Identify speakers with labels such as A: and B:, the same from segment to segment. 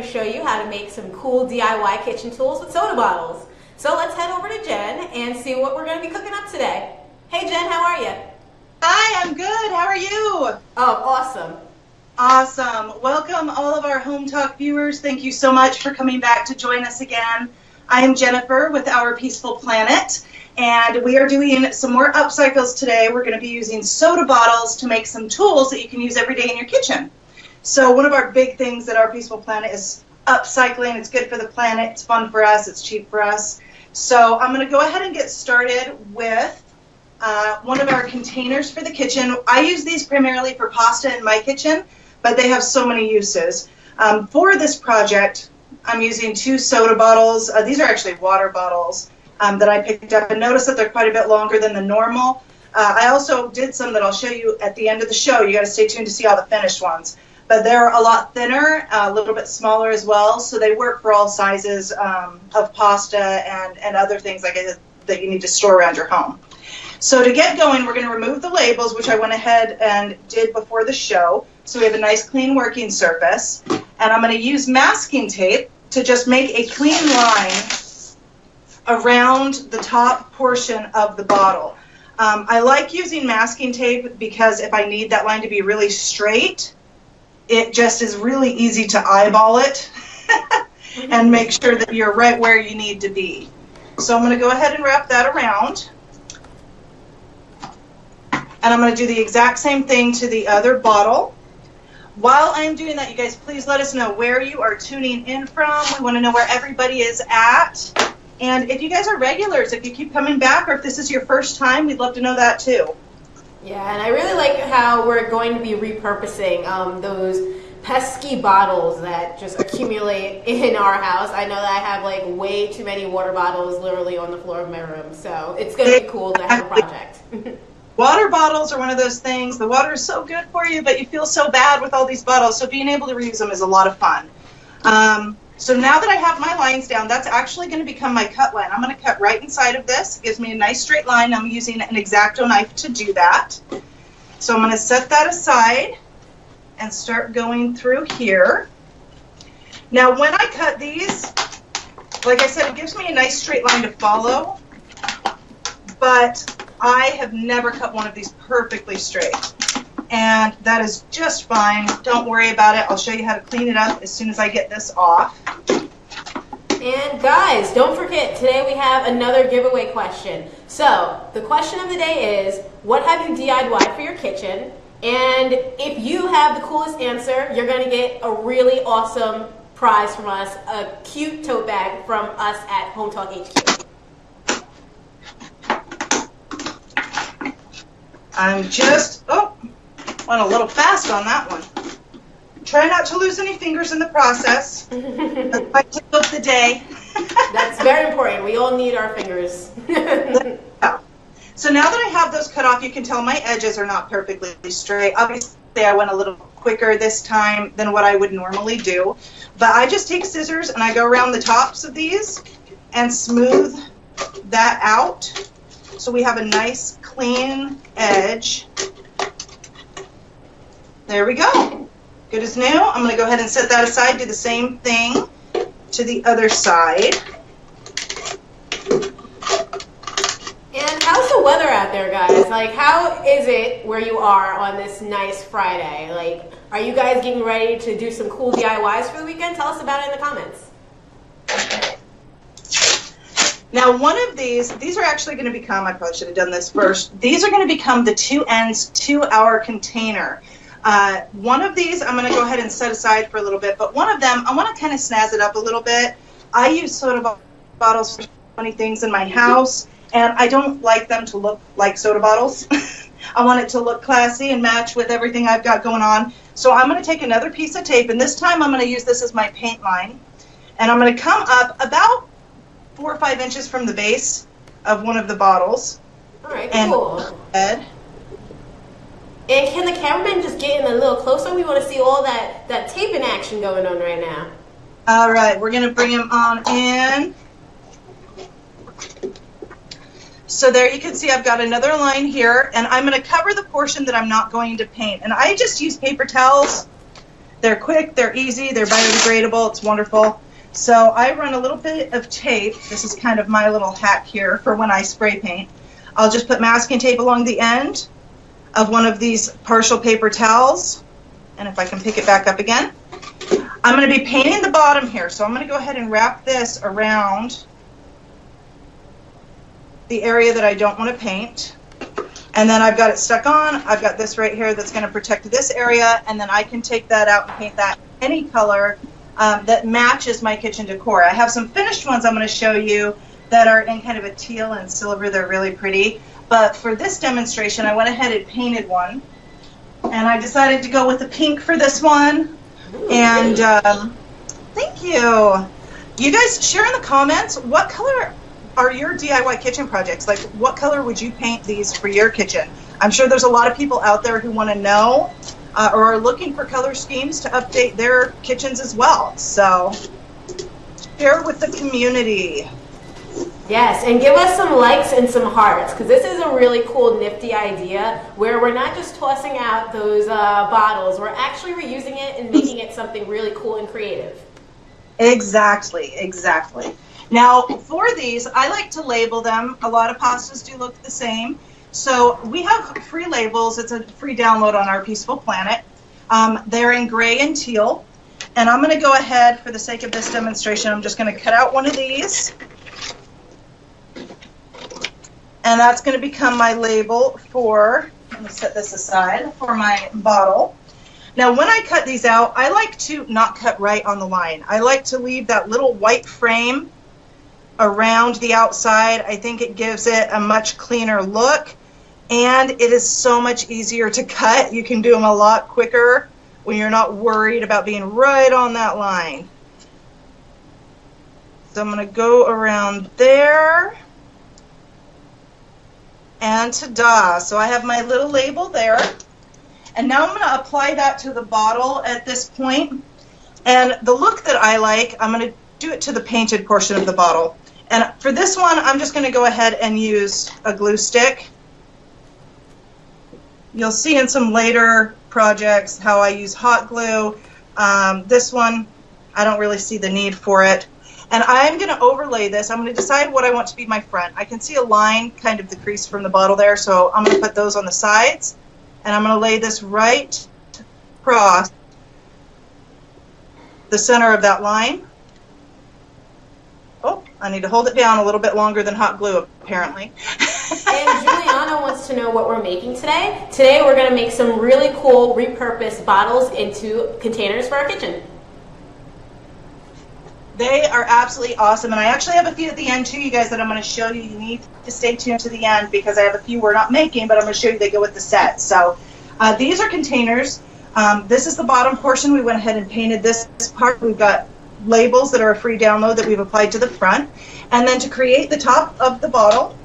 A: show you how to make some cool DIY kitchen tools with soda bottles. So let's head over to Jen and see what we're going to be cooking up today. Hey Jen, how are you?
B: Hi, I'm good. How are you?
A: Oh, awesome.
B: Awesome. Welcome all of our Hometalk viewers. Thank you so much for coming back to join us again. I am Jennifer with Our Peaceful Planet, and we are doing some more upcycles today. We're going to be using soda bottles to make some tools that you can use every day in your kitchen. So one of our big things at Our Peaceful Planet is upcycling. It's good for the planet. It's fun for us. It's cheap for us. So I'm going to go ahead and get started with one of our containers for the kitchen. I use these primarily for pasta in my kitchen, but they have so many uses. For this project, I'm using 2 soda bottles. These are actually water bottles that I picked up, and notice that they're quite a bit longer than the normal. I also did some that I'll show you at the end of the show. You got to stay tuned to see all the finished ones. But they're a lot thinner, a little bit smaller as well, so they work for all sizes of pasta and other things like that you need to store around your home. So to get going, we're going to remove the labels, which I went ahead and did before the show, so we have a nice clean working surface. And I'm going to use masking tape to just make a clean line around the top portion of the bottle. I like using masking tape because if I need that line to be really straight, it just is really easy to eyeball it and make sure that you're right where you need to be. So I'm going to go ahead and wrap that around. And I'm going to do the exact same thing to the other bottle. While I'm doing that, you guys, please let us know where you are tuning in from. We want to know where everybody is at. And if you guys are regulars, if you keep coming back, or if this is your first time, we'd love to know that too.
A: Yeah, and I really like how we're going to be repurposing those pesky bottles that just accumulate in our house. I know that I have like way too many water bottles literally on the floor of my room, so it's going to be cool to have a project.
B: Water bottles are one of those things. The water is so good for you, but you feel so bad with all these bottles, so being able to reuse them is a lot of fun. So now that I have my lines down, that's actually going to become my cut line. I'm going to cut right inside of this. It gives me a nice straight line. I'm using an X-Acto knife to do that. So I'm going to set that aside and start going through here. Now when I cut these, like I said, it gives me a nice straight line to follow, but I have never cut one of these perfectly straight. And that is just fine. Don't worry about it. I'll show you how to clean it up as soon as I get this off.
A: And guys, don't forget, today we have another giveaway question. So, the question of the day is, what have you DIY'd for your kitchen? And if you have the coolest answer, you're going to get a really awesome prize from us, a cute tote bag from us at Hometalk HQ.
B: I'm just, went a little fast on that one. Try not to lose any fingers in the process. That might take up the day.
A: That's very important. We all need our fingers.
B: So now that I have those cut off, you can tell my edges are not perfectly straight. Obviously, I went a little quicker this time than what I would normally do. But I just take scissors and I go around the tops of these and smooth that out so we have a nice clean edge. There we go. Good as new. I'm going to go ahead and set that aside, do the same thing to the other side.
A: And how's the weather out there, guys? Like, how is it where you are on this nice Friday? Like, are you guys getting ready to do some cool DIYs for the weekend? Tell us about it in the comments.
B: Now, one of these are actually going to become, I probably should have done this first, these are going to become the 2 ends to our container. One of these I'm going to go ahead and set aside for a little bit, but one of them, I want to kind of snazz it up a little bit. I use soda bottles for so many things in my house, and I don't like them to look like soda bottles. I want it to look classy and match with everything I've got going on. So I'm going to take another piece of tape, and this time I'm going to use this as my paint line, and I'm going to come up about 4 or 5 inches from the base of one of the bottles.
A: All right, cool. And can the cameraman just get in a little closer? We want to see all that taping action going on right now.
B: All right, we're going to bring him on in. So there you can see I've got another line here, and I'm going to cover the portion that I'm not going to paint. And I just use paper towels They're quick, they're easy, they're biodegradable, it's wonderful. So I run a little bit of tape. This is kind of my little hack here for when I spray paint. I'll just put masking tape along the end of one of these partial paper towels. And if I can pick it back up again. I'm going to be painting the bottom here. So I'm going to go ahead and wrap this around the area that I don't want to paint. And then I've got it stuck on. I've got this right here that's going to protect this area. And then I can take that out and paint that any color that matches my kitchen decor. I have some finished ones I'm going to show you that are in kind of a teal and silver. They're really pretty. But for this demonstration, I went ahead and painted one. And I decided to go with the pink for this one. And thank you. You guys share in the comments, what color are your DIY kitchen projects? Like, what color would you paint these for your kitchen? I'm sure there's a lot of people out there who want to know or are looking for color schemes to update their kitchens as well. So share with the community.
A: Yes, and give us some likes and some hearts, because this is a really cool, nifty idea where we're not just tossing out those bottles, we're actually reusing it and making it something really cool and creative.
B: Exactly, exactly. Now, for these, I like to label them. A lot of pastas do look the same. So we have free labels. It's a free download on our Peaceful Planet. They're in gray and teal. And I'm going to go ahead, for the sake of this demonstration, I'm just going to cut out one of these. And that's going to become my label for, let me set this aside, for my bottle. Now, when I cut these out, I like to not cut right on the line. I like to leave that little white frame around the outside. I think it gives it a much cleaner look, and it is so much easier to cut. You can do them a lot quicker when you're not worried about being right on that line. So I'm going to go around there, and ta-da! So I have my little label there, and now I'm going to apply that to the bottle at this point. And the look that I like, I'm going to do it to the painted portion of the bottle. And for this one, I'm just going to go ahead and use a glue stick. You'll see in some later projects how I use hot glue. This one, I don't really see the need for it. And I'm going to overlay this. I'm going to decide what I want to be my front. I can see a line, kind of the crease from the bottle there, so I'm going to put those on the sides. And I'm going to lay this right across the center of that line. Oh, I need to hold it down a little bit longer than hot glue, apparently.
A: And Juliana wants to know what we're making today. Today we're going to make some really cool repurposed bottles into containers for our kitchen.
B: They are absolutely awesome, and I actually have a few at the end too, you guys, that I'm going to show you. You need to stay tuned to the end because I have a few we're not making, but I'm going to show you they go with the set. So these are containers. This is the bottom portion. We went ahead and painted this part. We've got labels that are a free download that we've applied to the front. And then to create the top of the bottle,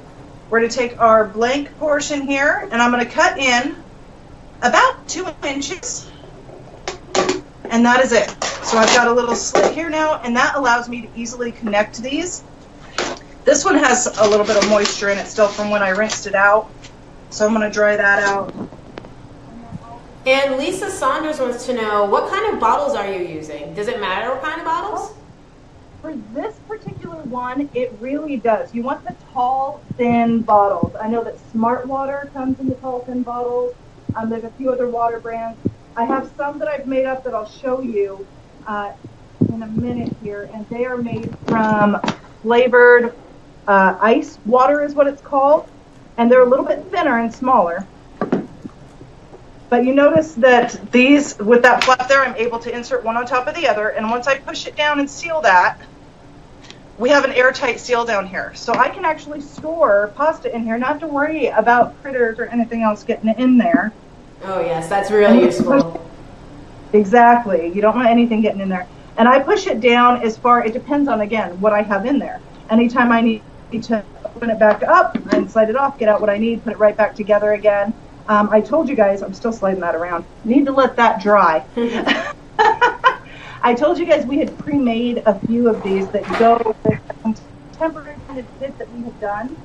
B: we're going to take our blank portion here, and I'm going to cut in about 2 inches. And that is it. So I've got a little slit here now, and that allows me to easily connect these. This one has a little bit of moisture in it still from when I rinsed it out. So I'm going to dry that out.
A: And Lisa Saunders wants to know, what kind of bottles are you using? Does it matter what kind of bottles?
B: For this particular one, it really does. You want the tall, thin bottles. I know that Smart Water comes in the tall, thin bottles. There's a few other water brands. I have some that I've made up that I'll show you in a minute here, and they are made from flavored ice water is what it's called, and they're a little bit thinner and smaller. But you notice that these, with that flap there, I'm able to insert one on top of the other, and once I push it down and seal that, we have an airtight seal down here. So I can actually store pasta in here, not have to worry about critters or anything else getting in there.
A: Oh yes, that's really useful.
B: Exactly. You don't want anything getting in there. And I push it down as far, it depends on, again, what I have in there. Anytime I need to open it back up and slide it off, get out what I need, put it right back together again. I told you guys, I'm still sliding that around. Need to let that dry. I told you guys we had pre-made a few of these that go with a contemporary kind of fit that we had done.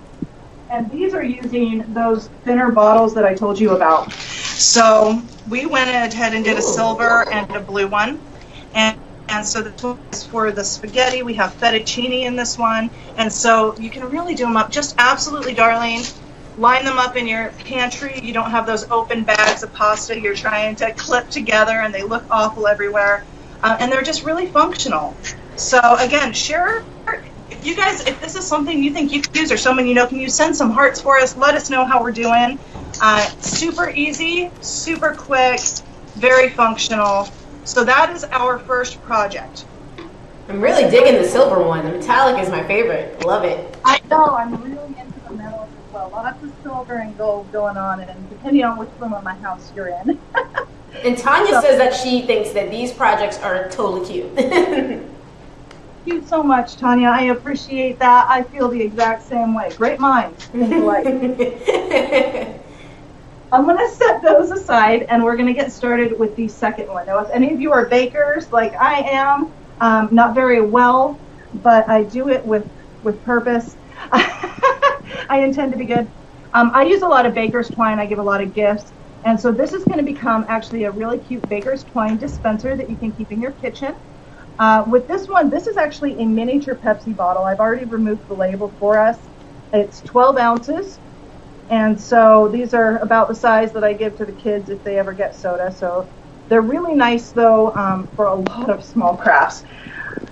B: And these are using those thinner bottles that I told you about. So we went ahead and did a silver and a blue one. And so this one is for the spaghetti. We have fettuccine in this one. And so you can really do them up just absolutely darling. Line them up in your pantry. You don't have those open bags of pasta you're trying to clip together and they look awful everywhere. And they're just really functional. So again, share, if you guys, if this is something you think you could use or someone you know can use, send some hearts for us. Let us know how we're doing. Super easy, super quick, very functional. So that is our first project.
A: I'm really digging the silver one. The metallic is my favorite. Love it.
C: I know, I'm really into the metals as well. Lots of silver and gold going on, and depending on which room of my house you're in.
A: And Tanya says that she thinks that these projects are totally cute.
C: Thank you so much, Tanya. I appreciate that. I feel the exact same way. Great minds think alike. I'm going to set those aside, and we're going to get started with the second one. Now, if any of you are bakers like I am, not very well, but I do it with purpose. I intend to be good. I use a lot of baker's twine. I give a lot of gifts. And so this is going to become actually a really cute baker's twine dispenser that you can keep in your kitchen. With this one, this is actually a miniature Pepsi bottle. I've already removed the label for us. It's 12 ounces. And so these are about the size that I give to the kids if they ever get soda. So they're really nice, though, for a lot of small crafts.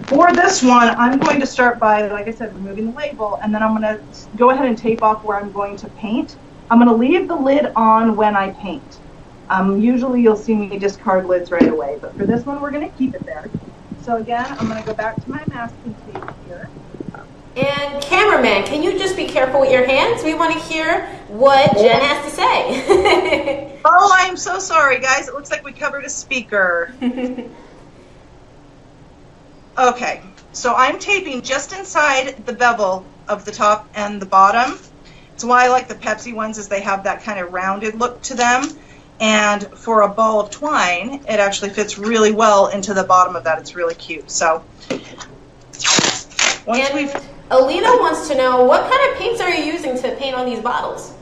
C: For this one, I'm going to start by, like I said, removing the label, and then I'm going to go ahead and tape off where I'm going to paint. I'm going to leave the lid on when I paint. Usually you'll see me discard lids right away, but for this one, we're going to keep it there. So again, I'm going to go back to my masking tape here.
A: And cameraman, can you just be careful with your hands? We want to hear what Jen has to say.
B: Oh, I'm so sorry, guys. It looks like we covered a speaker. Okay, so I'm taping just inside the bevel of the top and the bottom. It's why I like the Pepsi ones, is they have that kind of rounded look to them. And for a ball of twine, it actually fits really well into the bottom of that. It's really cute. So once we've...
A: Alina wants to know, what kind of paints are you using to paint on these bottles?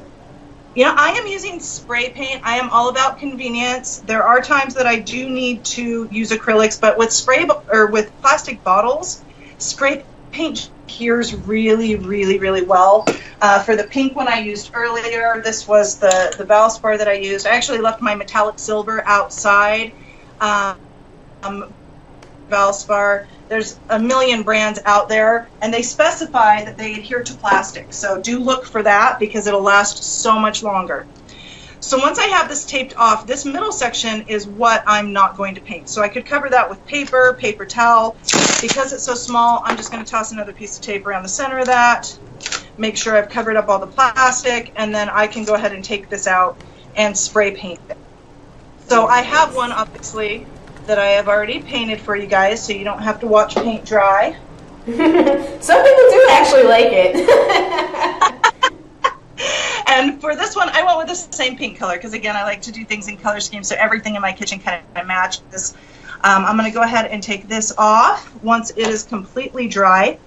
B: You know, I am using spray paint. I am all about convenience. There are times that I do need to use acrylics, but with with plastic bottles, spray paint cures really, really, really well. For the pink one I used earlier, this was the Valspar that I used. I actually left my metallic silver outside. Valspar. There's a million brands out there, and they specify that they adhere to plastic. So do look for that because it'll last so much longer. So once I have this taped off, this middle section is what I'm not going to paint. So I could cover that with paper towel. Because it's so small, I'm just going to toss another piece of tape around the center of that, make sure I've covered up all the plastic, and then I can go ahead and take this out and spray paint it. So I have one, obviously, that I have already painted for you guys, so you don't have to watch paint dry.
A: Some people do actually like it.
B: And for this one, I went with the same pink color because, again, I like to do things in color schemes, so everything in my kitchen kind of matches. I'm going to go ahead and take this off once it is completely dry.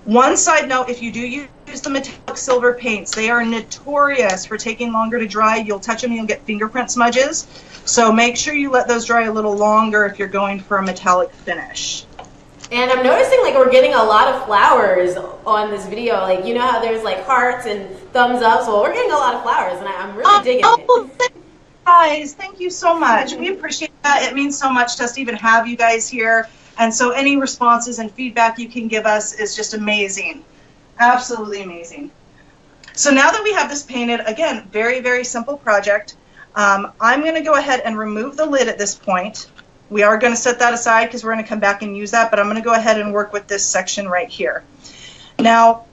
B: One side note, if you do use the metallic silver paints, they are notorious for taking longer to dry. You'll touch them, you'll get fingerprint smudges. So make sure you let those dry a little longer if you're going for a metallic finish.
A: And I'm noticing like we're getting a lot of flowers on this video. Like, you know how there's like hearts and thumbs up? Well, we're getting a lot of flowers, and I'm really digging it.
B: Guys, thank you so much. We appreciate that. It means so much to us to even have you guys here. And so any responses and feedback you can give us is just amazing. Absolutely amazing. So now that we have this painted, again, very, very simple project. I'm going to go ahead and remove the lid at this point. We are going to set that aside because we're going to come back and use that, but I'm going to go ahead and work with this section right here. Now,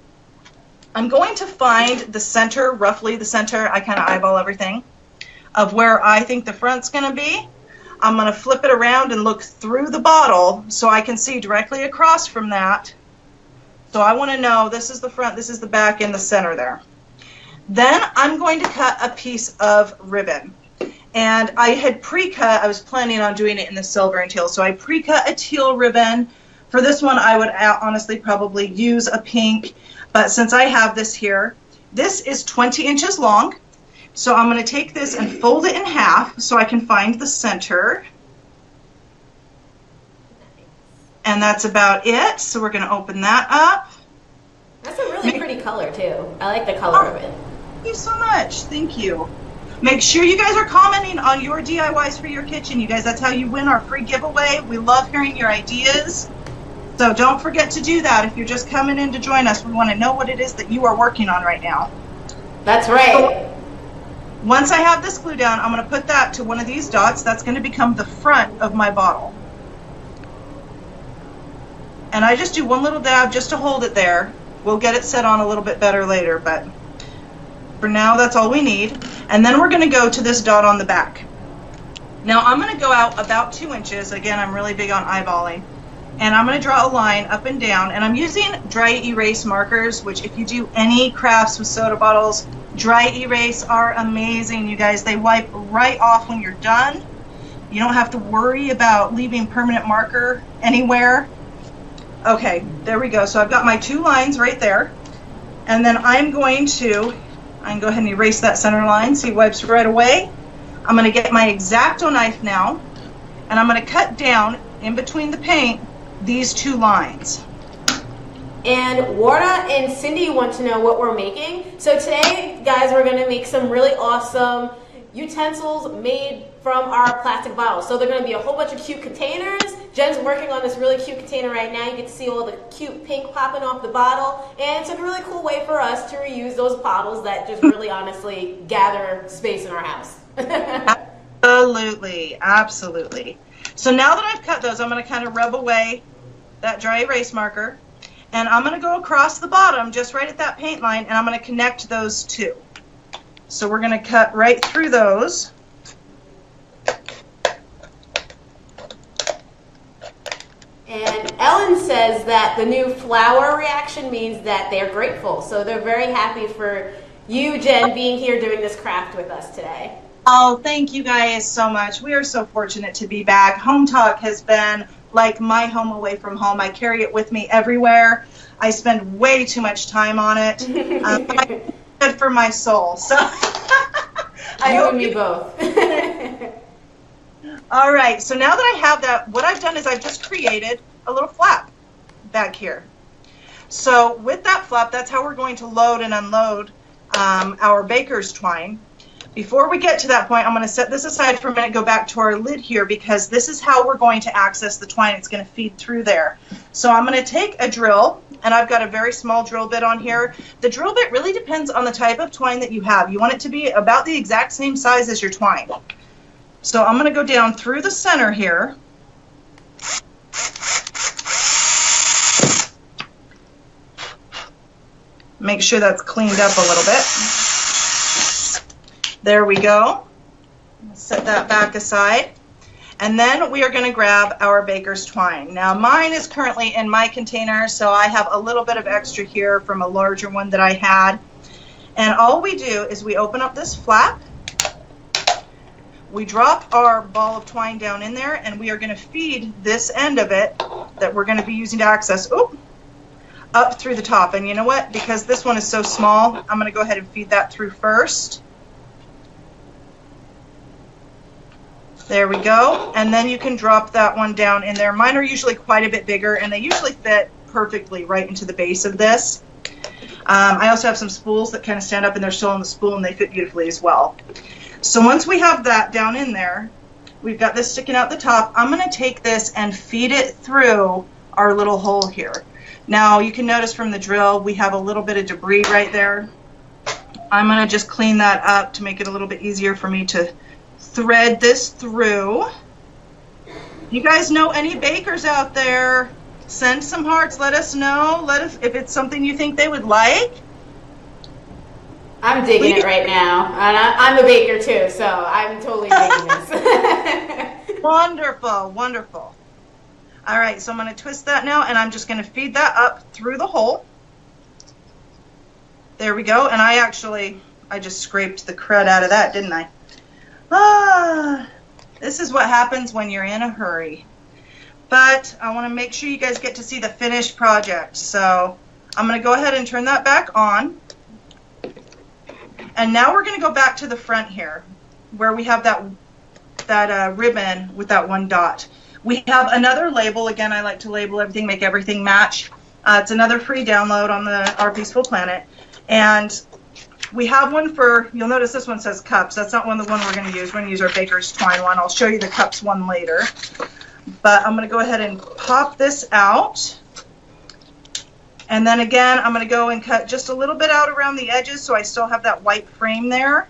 B: I'm going to find the center, roughly the center, I kind of eyeball everything, of where I think the front's going to be. I'm going to flip it around and look through the bottle so I can see directly across from that. So I want to know this is the front, this is the back, and the center there. Then I'm going to cut a piece of ribbon. And I had pre-cut, I was planning on doing it in the silver and teal, so I pre-cut a teal ribbon. For this one, I would honestly probably use a pink, but since I have this here, this is 20 inches long. So I'm going to take this and fold it in half so I can find the center. And that's about it. So we're going to open that up.
A: That's a really pretty color too. I like the color of it.
B: Thank you so much. Thank you. Make sure you guys are commenting on your DIYs for your kitchen, you guys. That's how you win our free giveaway. We love hearing your ideas. So don't forget to do that. If you're just coming in to join us, we want to know what it is that you are working on right now.
A: That's right.
B: So, once I have this glue down, I'm going to put that to one of these dots. That's going to become the front of my bottle. And I just do one little dab just to hold it there. We'll get it set on a little bit better later, but for now, that's all we need. And then we're going to go to this dot on the back. Now, I'm going to go out about 2 inches. Again, I'm really big on eyeballing. And I'm going to draw a line up and down. And I'm using dry erase markers, which if you do any crafts with soda bottles, dry erase are amazing, you guys. They wipe right off when you're done. You don't have to worry about leaving permanent marker anywhere. Okay, there we go. So I've got my 2 lines right there. And then I can go ahead and erase that center line. See, it wipes right away. I'm going to get my X-Acto knife now, and I'm going to cut down in between the paint these 2 lines.
A: And Warda and Cindy want to know what we're making. So today, guys, we're going to make some really awesome utensils made from our plastic bottles. So they're going to be a whole bunch of cute containers. Jen's working on this really cute container right now. You get to see all the cute pink popping off the bottle. And it's a really cool way for us to reuse those bottles that just really honestly gather space in our house.
B: Absolutely, absolutely. So now that I've cut those, I'm going to kind of rub away that dry erase marker. And I'm going to go across the bottom just right at that paint line, and I'm going to connect those 2. So we're going to cut right through those.
A: And Ellen says that the new flower reaction means that they're grateful. So they're very happy for you, Jen, being here doing this craft with us today.
B: Oh, thank you guys so much. We are so fortunate to be back. Hometalk has been like my home away from home. I carry it with me everywhere. I spend way too much time on it. It's good for my soul. So I
A: You
B: hope
A: and me
B: you
A: both.
B: All right, so now that I have that, what I've done is I've just created a little flap back here. So with that flap, that's how we're going to load and unload our baker's twine. Before we get to that point, I'm going to set this aside for a minute, go back to our lid here, because this is how we're going to access the twine. It's going to feed through there. So I'm going to take a drill, and I've got a very small drill bit on here. The drill bit really depends on the type of twine that you have. You want it to be about the exact same size as your twine. So I'm going to go down through the center here. Make sure that's cleaned up a little bit. There we go. Set that back aside. And then we are going to grab our baker's twine. Now mine is currently in my container, so I have a little bit of extra here from a larger one that I had. And all we do is we open up this flap. We drop our ball of twine down in there, and we are going to feed this end of it that we're going to be using to access up through the top. And you know what? Because this one is so small, I'm going to go ahead and feed that through first. There we go. And then you can drop that one down in there. Mine are usually quite a bit bigger, and they usually fit perfectly right into the base of this. I also have some spools that kind of stand up, and they're still on the spool, and they fit beautifully as well. So once we have that down in there, we've got this sticking out the top. I'm going to take this and feed it through our little hole here. Now you can notice from the drill we have a little bit of debris right there. I'm going to just clean that up to make it a little bit easier for me to thread this through. You guys know any bakers out there? Send some hearts. Let us know. If it's something you think they would like.
A: I'm digging it right now. And I'm a baker too, so I'm totally digging this.
B: Wonderful, wonderful. All right, so I'm going to twist that now, and I'm just going to feed that up through the hole. There we go. And I just scraped the crud out of that, didn't I? This is what happens when you're in a hurry. But I want to make sure you guys get to see the finished project. So I'm going to go ahead and turn that back on. And now we're going to go back to the front here where we have that ribbon with that one dot. We have another label. Again, I like to label everything, make everything match. It's another free download on Our Peaceful Planet. And we have one for, you'll notice this one says cups. That's not the one we're going to use. We're going to use our baker's twine one. I'll show you the cups one later. But I'm going to go ahead and pop this out. And then again, I'm going to go and cut just a little bit out around the edges so I still have that white frame there.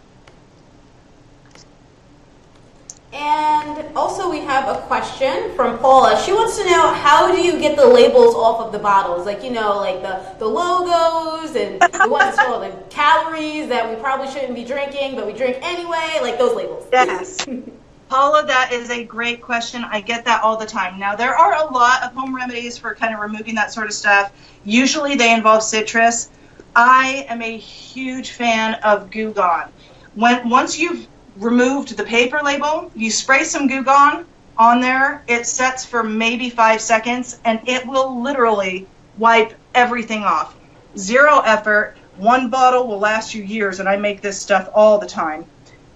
A: And also we have a question from Paula. She wants to know, how do you get the labels off of the bottles? Like, you know, like the logos and the ones that show the calories that we probably shouldn't be drinking, but we drink anyway, like those labels.
B: Yes. Paula, that is a great question. I get that all the time. Now, there are a lot of home remedies for kind of removing that sort of stuff. Usually they involve citrus. I am a huge fan of Goo Gone. Once you've removed the paper label, you spray some Goo Gone on there. It sets for maybe 5 seconds, and it will literally wipe everything off. Zero effort. One bottle will last you years, and I make this stuff all the time.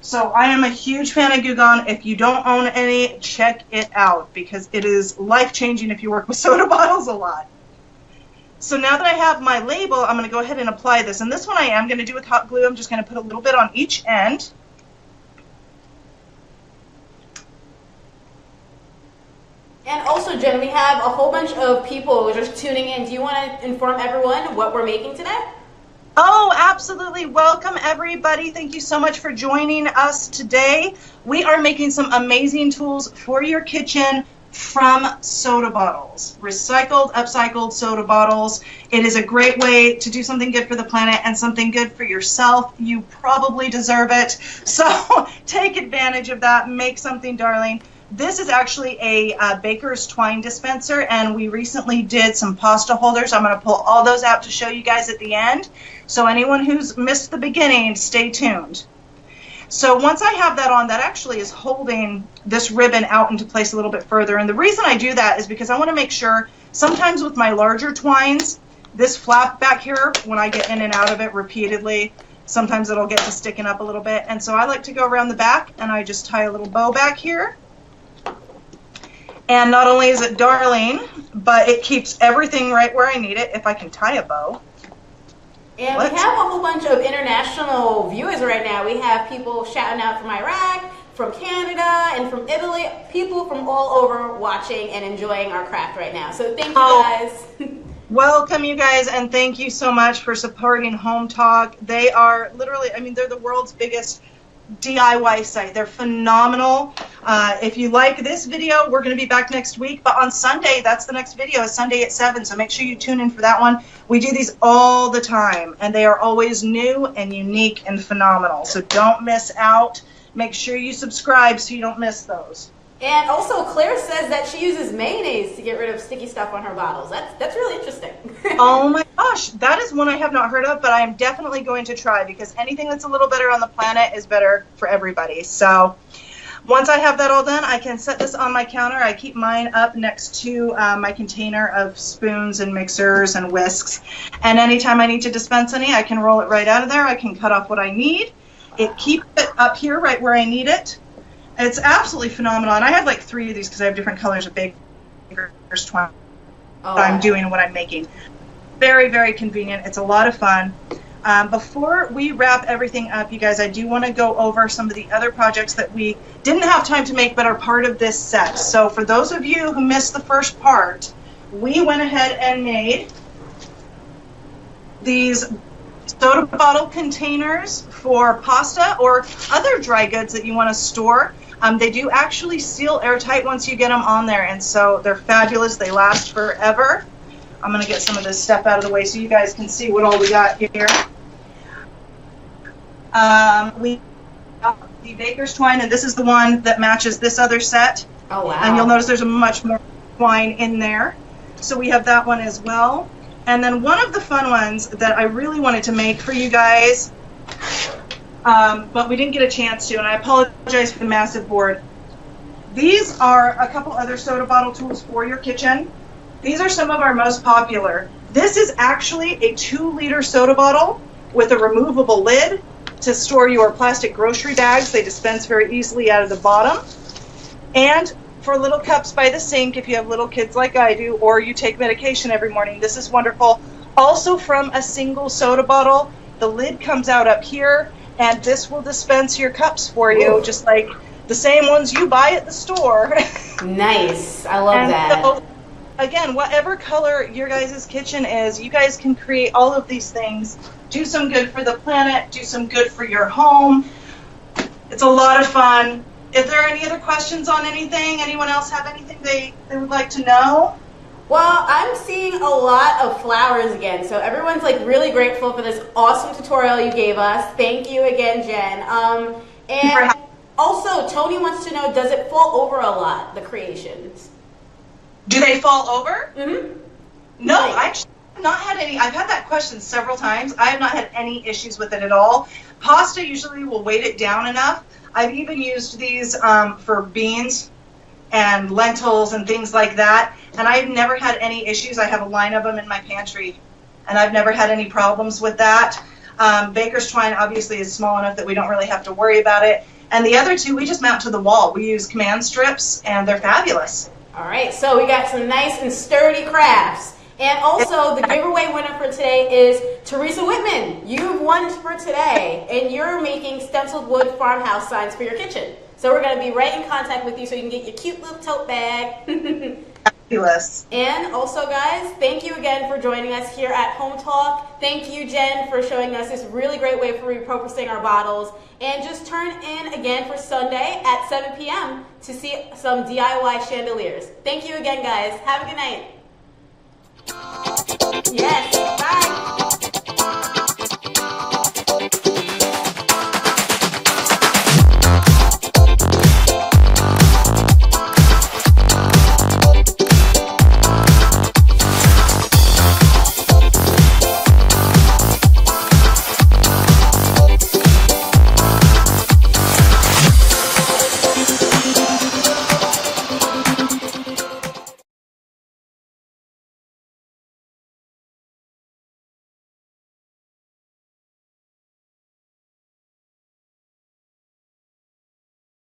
B: So I am a huge fan of Goo Gone. If you don't own any, check it out because it is life-changing if you work with soda bottles a lot. So now that I have my label, I'm going to go ahead and apply this. And this one I am going to do with hot glue. I'm just going to put a little bit on each end.
A: And also, Jen, we have a whole bunch of people just tuning in. Do you want to inform everyone what we're making today?
B: Oh, absolutely. Welcome, everybody. Thank you so much for joining us today. We are making some amazing tools for your kitchen from soda bottles. Recycled, upcycled soda bottles. It is a great way to do something good for the planet and something good for yourself. You probably deserve it. So take advantage of that. Make something, darling. This is actually a baker's twine dispenser, and we recently did some pasta holders. I'm going to pull all those out to show you guys at the end. So anyone who's missed the beginning, stay tuned. So once I have that on, that actually is holding this ribbon out into place a little bit further. And the reason I do that is because I want to make sure, sometimes with my larger twines, this flap back here, when I get in and out of it repeatedly, sometimes it'll get to sticking up a little bit. And so I like to go around the back, and I just tie a little bow back here. And not only is it darling, but it keeps everything right where I need it, if I can tie a bow.
A: And we have a whole bunch of international viewers right now. We have people shouting out from Iraq, from Canada, and from Italy. People from all over watching and enjoying our craft right now. So thank you guys.
B: Welcome, you guys, and thank you so much for supporting Hometalk. They are literally, I mean, they're the world's biggest DIY site. They're phenomenal. If you like this video, we're going to be back next week, but on Sunday, that's the next video, is Sunday at 7, so make sure you tune in for that one. We do these all the time, and they are always new and unique and phenomenal, so don't miss out. Make sure you subscribe so you don't miss those.
A: And also, Claire says that she uses mayonnaise to get rid of sticky stuff on her bottles. That's really interesting.
B: Oh my gosh, that is one I have not heard of, but I am definitely going to try because anything that's a little better on the planet is better for everybody. So once I have that all done, I can set this on my counter. I keep mine up next to my container of spoons and mixers and whisks. And anytime I need to dispense any, I can roll it right out of there. I can cut off what I need. It keeps it up here right where I need it. It's absolutely phenomenal, and I have like 3 of these because I have different colors of baker's twine I'm doing and what I'm making. Very, very convenient. It's a lot of fun. Before we wrap everything up, you guys, I do want to go over some of the other projects that we didn't have time to make but are part of this set. So for those of you who missed the first part, we went ahead and made these soda bottle containers for pasta or other dry goods that you want to store. They do actually seal airtight once you get them on there, and so they're fabulous. They last forever. I'm going to get some of this stuff out of the way so you guys can see what all we got here. We got the baker's twine, and this is the one that matches this other set.
A: Oh, wow.
B: And you'll notice there's a much more twine in there. So we have that one as well. And then one of the fun ones that I really wanted to make for you guys, but we didn't get a chance to, and I apologize for the massive board. These are a couple other soda bottle tools for your kitchen. These are some of our most popular. This is actually a 2-liter soda bottle with a removable lid. to store your plastic grocery bags. They dispense very easily out of the bottom. And for little cups by the sink, if you have little kids like I do, or you take medication every morning, this is wonderful. Also from a single soda bottle, the lid comes out up here, and this will dispense your cups for you, just like the same ones you buy at the store.
A: Nice. I love that.
B: So, again, whatever color your guys' kitchen is, you guys can create all of these things. Do some good for the planet. Do some good for your home. It's a lot of fun. If there are any other questions on anything, anyone else have anything they would like to know?
A: Well, I'm seeing a lot of flowers again, so everyone's like really grateful for this awesome tutorial you gave us. Thank you again, Jen. And also, Tony wants to know, does it fall over a lot, the creations?
B: Do they fall over?
A: Mm-hmm.
B: No, I actually have not had any. I've had that question several times. I have not had any issues with it at all. Pasta usually will weight it down enough. I've even used these for beans and lentils and things like that, and I've never had any issues. I have a line of them in my pantry, and I've never had any problems with that. Baker's twine obviously is small enough that we don't really have to worry about it. And the other two we just mount to the wall. We use command strips, and they're fabulous.
A: All right, so we got some nice and sturdy crafts. And also, the giveaway winner for today is Teresa Whitman. You've won for today, and you're making stenciled wood farmhouse signs for your kitchen. So we're going to be right in contact with you so you can get your cute little tote bag.
B: Fabulous.
A: And also, guys, thank you again for joining us here at Hometalk. Thank you, Jen, for showing us this really great way for repurposing our bottles. And just turn in again for Sunday at 7 p.m. to see some DIY chandeliers. Thank you again, guys. Have a good night. Yes, bye.